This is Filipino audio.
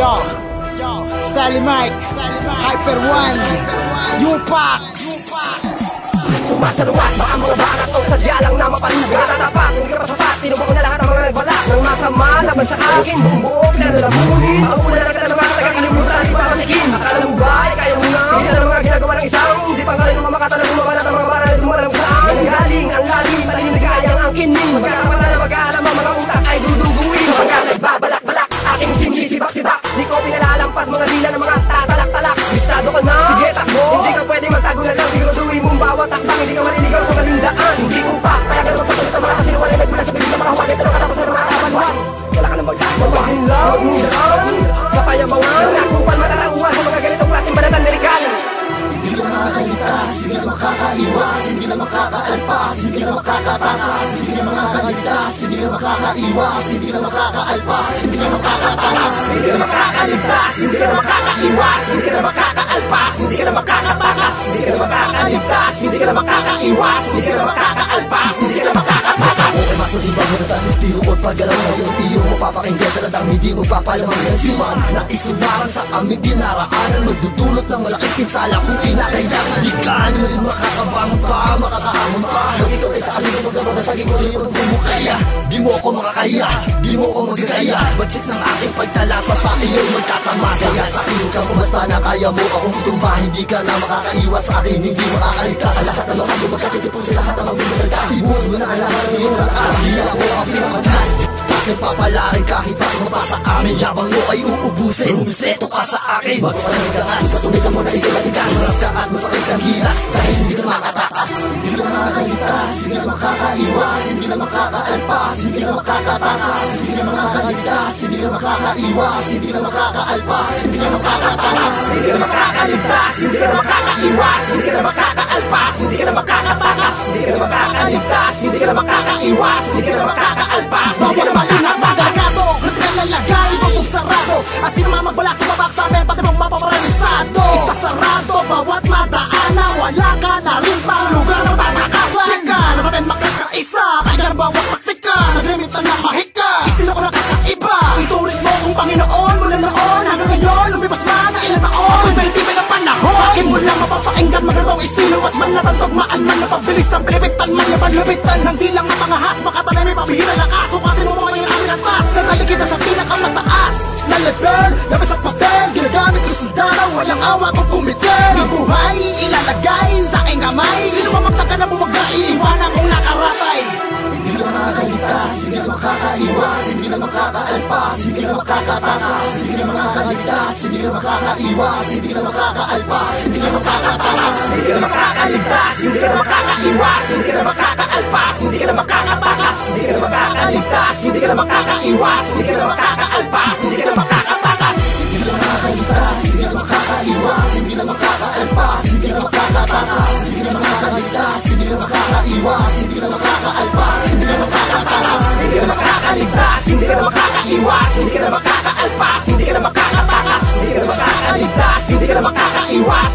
Style Mike, Hyper One, Upax. Sumasaluwat, baka mga barat o sadya lang na mapalugan. Natatapak, hindi ka pa sapat, tinubok ko na lahat ang mga nagbalak ng masama laban sa akin. Buong buo, pinalalamunin. Mauna na ka na naman, nagkakalimutan, di pa pasikin. Akala mo ba, kaya mo na hindi na mga ginagawa ng isang di pang kalino mamakatalang bumabalat ang mga barat na dumalang saan. Galing ang lalim, malalim na gayang ang kining. Magkakapala na mag-aalam ang mga utak ay duduguin. Kapagkat nagbabalak-balak, aking sinisibak-sibak. Di ko pinalalampas mga dila ng mga tatalak-talak. Listado ka na, sige takbo. Hindi ka pwede magtago na lang, siguraduhin mong bawat takbang. Hindi ka maliligaw sa malindaan. Hindi ko pa, kaya ka magpatulit ang mga kasinungaling. Nagmula sa piling ng mga huwag, ito na katapos na mga kabaluan. Wala ka nang magkakawa. Magdilaw, muraan, sa payabangan. Nakupan matalauan sa mga ganitong klaseng banatan nilikan. Hindi ka makakaligtas, hindi ka makakaiwas, hindi ka makakaalpas, hindi ka makakatakas, hindi ka makakaligtas, hindi ka makakaiwas, hindi ka makakaalpas, hindi ka makakatakas, hindi ka makakaligtas, hindi ka makakaiwas, hindi ka makakaalpas, hindi ka makakatakas, hindi ka makakaligtas, hindi ka makakaiwas, hindi ka makakaalpas, hindi ka makakatakas. Okay, mas matibang mo na tayo estilo at paggalaw na yung iyo mo papakinggan talagang hindi mo papalamang yan si man na isumarang sa aming dinaraanan magdudulot ng malaking pinsala kung kinakailangan di ka naman makakabangon pa, makakahamon pa huwag ikaw ay sa amin kung magdabag na saging ko rin yung pumukaya di mo ako makakaya, di mo ako magagaya bagsik ng aking pagtalasa sa iyo'y magkatamasa kaya sa iyo ka mo basta na kaya mo akong itumba hindi ka na makakaiwas sa akin hindi makakaligtas sa lahat ng mga magkatitipon sa lahat ng mga binagagtas ibuhos mo na ang lahat ng iyong lakas hindi na ako ang pinakatas aking papalarin kahit pa sumapa sa amin yabang mo ay uubusin rumisleto ka sa akin bago ka na nagkangas patuloy ka mo na ikaw matigas marap ka at matakit kang gilas dahil hindi ka makatakas hindi ka makakaligtas hindi ka makakaiwas hindi ka makakaalpas hindi ka makakatakas hindi ka makakaligtas hindi ka makakaiwas hindi ka makakaalpas hindi ka makakatakas hindi ka makakaligtas hindi ka makakaiwas hindi ka makakaalpas hindi ka makakatakas hindi ka makakaligtas hindi ka makakaiwas hindi ka makakaalpas hindi ka Magagado, kritikal na lagay, bubog sarado at sino mamagbalak, tumabak sa amin, pati mong mapaparalisado isasarado, bawat madaanan, wala ka na rin pang lugar ng tatakasan di ka, nasabing magkakaisa, kaya ng bawat taktika, naglimitan ng mahika estilo ko nakakaiba, ituring mo kung Panginoon mula noon, hanggang ngayon, lumipas man na ilang taon ako'y pinitibay ng panahon, sa akin mo lang mapapakinggan magandang estilo at man natantogmaan man napabilis ang pinipitan man napanlubitan ng dilang na pangahas, makatanay may pabihira lakas, sukatin mo mga sasali kita sa pinakamataas na level, labas at papel ginagamit ko sundara, walang awa kung kumitin ang buhay, ilalagay sa aking kamay sino mamagtaka na bumagay, iiwanan kong nakaratay hindi ka makakaligtas, hindi ka makakaiwas, hindi ka makakaalpas, hindi ka makakatakas, hindi ka makakaligtas, hindi ka makakaiwas, hindi ka makakaalpas, hindi ka makakatakas, hindi ka makakaligtas, hindi ka makakaiwas, hindi ka makakaalpas, hindi ka makakatakas, hindi ka makakaligtas, hindi ka makakaiwas, hindi ka makakaalpas, hindi ka makakatakas, hindi ka makakaligtas, hindi ka makakaiwas, hindi ka makakaalpas, hindi ka makakatakas, hindi ka makakaligtas, hindi ka makakaiwas, hindi ka makakaalpas, hindi ka makakatakas, hindi ka makakaligtas, hindi ka makakaiwas, hindi ka makakaalpas, hindi ka makakatakas, hindi ka makakaligtas, hindi ka makakaiwas,